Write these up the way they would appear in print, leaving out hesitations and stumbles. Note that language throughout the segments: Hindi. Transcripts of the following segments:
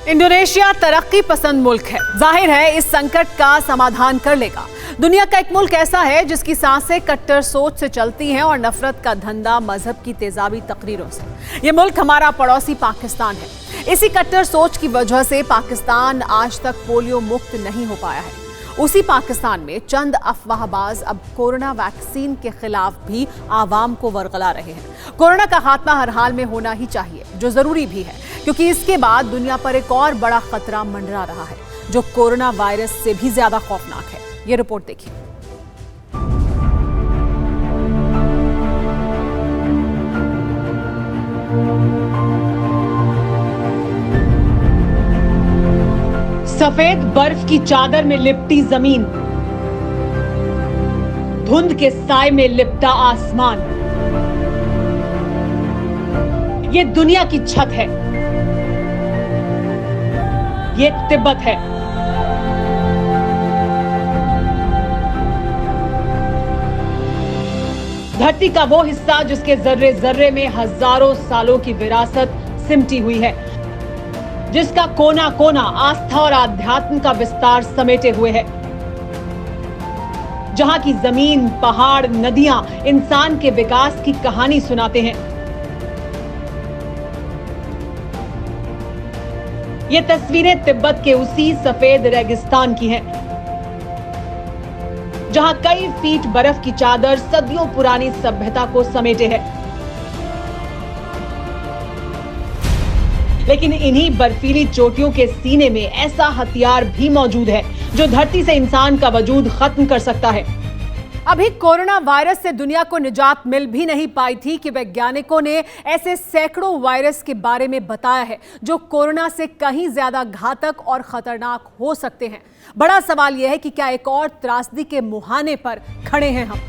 इंडोनेशिया तरक्की पसंद मुल्क है। जाहिर है इस संकट का समाधान कर लेगा। दुनिया का एक मुल्क ऐसा है जिसकी सांसें कट्टर सोच से चलती हैं और नफरत का धंधा मजहब की तेजाबी तकरीरों से। ये मुल्क हमारा पड़ोसी पाकिस्तान है। इसी कट्टर सोच की वजह से पाकिस्तान आज तक पोलियो मुक्त नहीं हो पाया है। उसी पाकिस्तान में चंद अफवाहबाज अब कोरोना वैक्सीन के खिलाफ भी आवाम को वरगला रहे हैं। कोरोना का खात्मा हर हाल में होना ही चाहिए, जो जरूरी भी है, क्योंकि इसके बाद दुनिया पर एक और बड़ा खतरा मंडरा रहा है जो कोरोना वायरस से भी ज्यादा खौफनाक है। ये रिपोर्ट देखिए। सफेद बर्फ की चादर में लिपटी जमीन, धुंध के साए में लिपटा आसमान, ये दुनिया की छत है, ये तिब्बत है। धरती का वो हिस्सा जिसके जर्रे जर्रे में हजारों सालों की विरासत सिमटी हुई है, जिसका कोना कोना आस्था और आध्यात्म का विस्तार समेटे हुए है, जहां की जमीन, पहाड़, नदियां इंसान के विकास की कहानी सुनाते हैं। ये तस्वीरें तिब्बत के उसी सफेद रेगिस्तान की हैं, जहां कई फीट बर्फ की चादर सदियों पुरानी सभ्यता को समेटे है। लेकिन इन्हीं बर्फीली चोटियों के सीने में ऐसा हथियार भी मौजूद है जो धरती से इंसान का वजूद खत्म कर सकता है। अभी कोरोना वायरस से दुनिया को निजात मिल भी नहीं पाई थी कि वैज्ञानिकों ने ऐसे सैकड़ों वायरस के बारे में बताया है जो कोरोना से कहीं ज्यादा घातक और खतरनाक हो सकते हैं। बड़ा सवाल यह है कि क्या एक और त्रासदी के मुहाने पर खड़े हैं हम।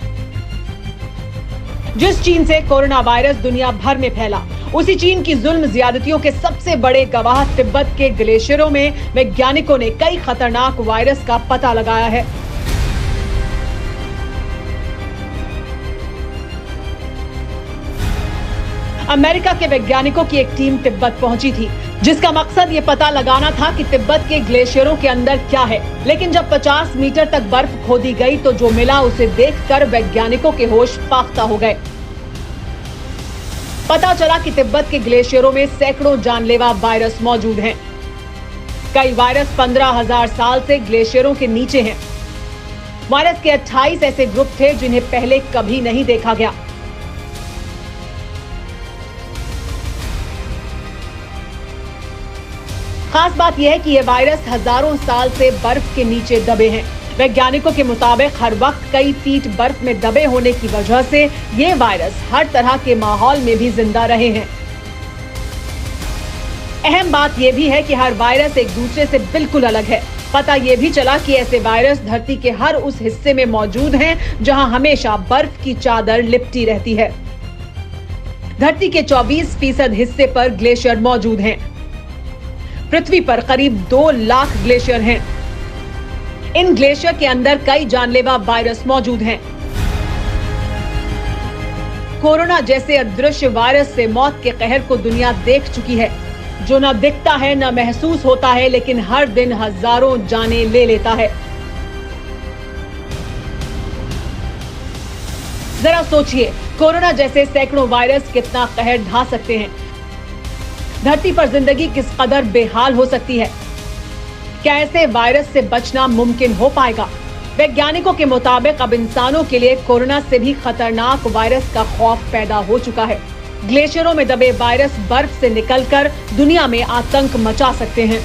जिस चीन से कोरोना वायरस दुनिया भर में फैला, उसी चीन की जुल्म ज्यादतियों के सबसे बड़े गवाह तिब्बत के ग्लेशियरों में वैज्ञानिकों ने कई खतरनाक वायरस का पता लगाया है। अमेरिका के वैज्ञानिकों की एक टीम तिब्बत पहुंची थी, जिसका मकसद ये पता लगाना था कि तिब्बत के ग्लेशियरों के अंदर क्या है। लेकिन जब 50 मीटर तक बर्फ खोदी गई तो जो मिला उसे देखकर वैज्ञानिकों के होश फाख्ता हो गए। पता चला कि तिब्बत के ग्लेशियरों में सैकड़ों जानलेवा वायरस मौजूद हैं। कई वायरस 15,000 साल से ग्लेशियरों के नीचे हैं। वायरस के 28 ऐसे ग्रुप थे जिन्हें पहले कभी नहीं देखा गया। खास बात यह है कि ये वायरस हजारों साल से बर्फ के नीचे दबे हैं। वैज्ञानिकों के मुताबिक हर वक्त कई फीट बर्फ में दबे होने की वजह से ये वायरस हर तरह के माहौल में भी जिंदा रहे हैं। अहम बात यह भी है कि हर वायरस एक दूसरे से बिल्कुल अलग है। पता यह भी चला कि ऐसे वायरस धरती के हर उस हिस्से में मौजूद हैं जहां हमेशा बर्फ की चादर लिपटी रहती है। धरती के 24% हिस्से पर ग्लेशियर मौजूद हैं। पृथ्वी पर करीब 2 लाख ग्लेशियर हैं। इन ग्लेशियर के अंदर कई जानलेवा वायरस मौजूद हैं। कोरोना जैसे अदृश्य वायरस से मौत के कहर को दुनिया देख चुकी है, जो न दिखता है न महसूस होता है, लेकिन हर दिन हजारों जानें ले लेता है। जरा सोचिए, कोरोना जैसे सैकड़ों वायरस कितना कहर ढा सकते हैं। धरती पर जिंदगी किस कदर बेहाल हो सकती है। क्या ऐसे वायरस से बचना मुमकिन हो पाएगा? वैज्ञानिकों के मुताबिक अब इंसानों के लिए कोरोना से भी खतरनाक वायरस का खौफ पैदा हो चुका है। ग्लेशियरों में दबे वायरस बर्फ से निकलकर दुनिया में आतंक मचा सकते हैं।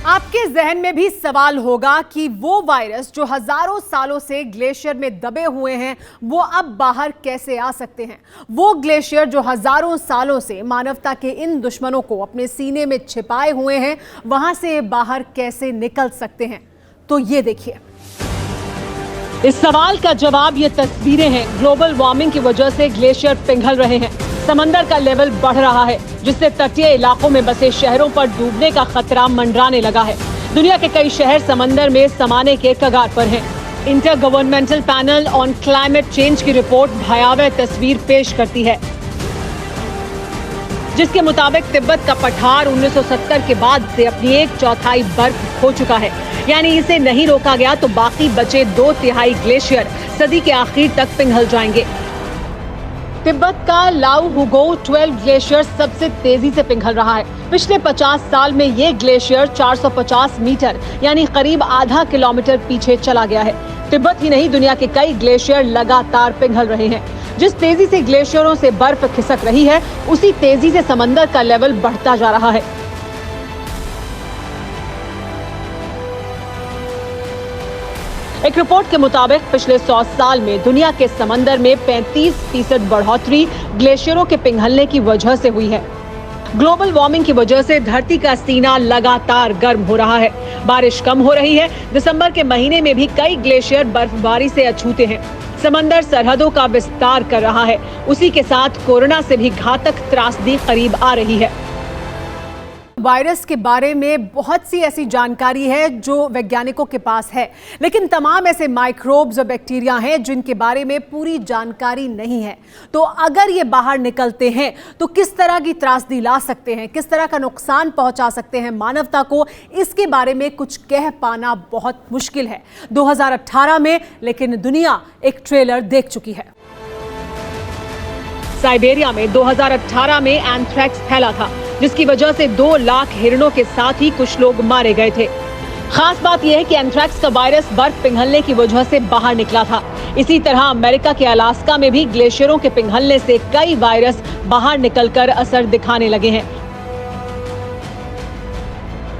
आपके जहन में भी सवाल होगा कि वो वायरस जो हजारों सालों से ग्लेशियर में दबे हुए हैं, वो अब बाहर कैसे आ सकते हैं? वो ग्लेशियर जो हजारों सालों से मानवता के इन दुश्मनों को अपने सीने में छिपाए हुए हैं, वहां से बाहर कैसे निकल सकते हैं? तो ये देखिए। इस सवाल का जवाब ये तस्वीरें हैं। ग्लोबल वार्मिंग की वजह से ग्लेशियर पिघल रहे हैं। समंदर का लेवल बढ़ रहा है, जिससे तटीय इलाकों में बसे शहरों पर डूबने का खतरा मंडराने लगा है। दुनिया के कई शहर समंदर में समाने के कगार पर हैं। Inter governmental panel on climate change की रिपोर्ट भयावह तस्वीर पेश करती है। जिसके मुताबिक तिब्बत का पठार 1970 के बाद से अपनी 1/4 बर्फ खो चुका है। यानी इसे नहीं रोका गया तो बाकी बचे 2/3 ग्लेशियर सदी के आखिर तक पिघल जाएंगे। तिब्बत का लाउ हुगो 12 ग्लेशियर सबसे तेजी से पिघल रहा है। पिछले 50 साल में ये ग्लेशियर 450 मीटर यानी करीब आधा किलोमीटर पीछे चला गया है। तिब्बत ही नहीं, दुनिया के कई ग्लेशियर लगातार पिघल रहे हैं। जिस तेजी से ग्लेशियरों से बर्फ खिसक रही है, उसी तेजी से समंदर का लेवल बढ़ता जा रहा है। एक रिपोर्ट के मुताबिक पिछले 100 साल में दुनिया के समंदर में 35% बढ़ोतरी ग्लेशियरों के पिघलने की वजह से हुई है। ग्लोबल वार्मिंग की वजह से धरती का सीना लगातार गर्म हो रहा है। बारिश कम हो रही है। दिसंबर के महीने में भी कई ग्लेशियर बर्फबारी से अछूते हैं। समंदर सरहदों का विस्तार कर रहा है। उसी के साथ कोरोना से भी घातक त्रासदी करीब आ रही है। वायरस के बारे में बहुत सी ऐसी जानकारी है जो वैज्ञानिकों के पास है, लेकिन तमाम ऐसे माइक्रोब्स और बैक्टीरिया हैं जिनके बारे में पूरी जानकारी नहीं है। तो अगर ये बाहर निकलते हैं तो किस तरह की त्रासदी ला सकते हैं, किस तरह का नुकसान पहुंचा सकते हैं मानवता को, इसके बारे में कुछ कह पाना बहुत मुश्किल है 2018 में। लेकिन दुनिया एक ट्रेलर देख चुकी है। साइबेरिया में 2018 में एंथ्रेक्स फैला था, जिसकी वजह से 2 लाख हिरणों के साथ ही कुछ लोग मारे गए थे। खास बात यह है कि एंथ्रेक्स का वायरस बर्फ पिघलने की वजह से बाहर निकला था। इसी तरह अमेरिका के अलास्का में भी ग्लेशियरों के पिघलने से कई वायरस बाहर निकलकर असर दिखाने लगे हैं।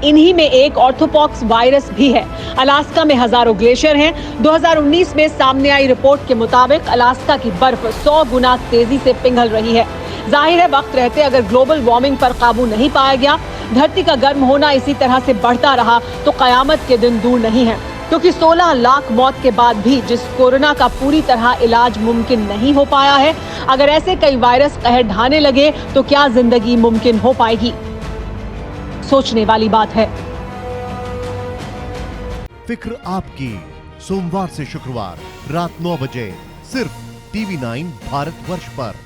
इन्हीं में एक ऑर्थोपॉक्स वायरस भी है। अलास्का में हजारों ग्लेशियर हैं। 2019 में सामने आई रिपोर्ट के मुताबिक अलास्का की बर्फ 100 गुना तेजी से पिघल रही है। जाहिर है, वक्त रहते अगर ग्लोबल वार्मिंग पर काबू नहीं पाया गया, धरती का गर्म होना इसी तरह से बढ़ता रहा तो कयामत के दिन दूर नहीं है। क्योंकि 16 लाख मौत के बाद भी जिस कोरोना का पूरी तरह इलाज मुमकिन नहीं हो पाया है, अगर ऐसे कई वायरस कहर ढाने लगे तो क्या जिंदगी मुमकिन हो पाएगी? सोचने वाली बात है। फिक्र आपकी, सोमवार से शुक्रवार रात 9 बजे सिर्फ TV9 भारतवर्ष पर।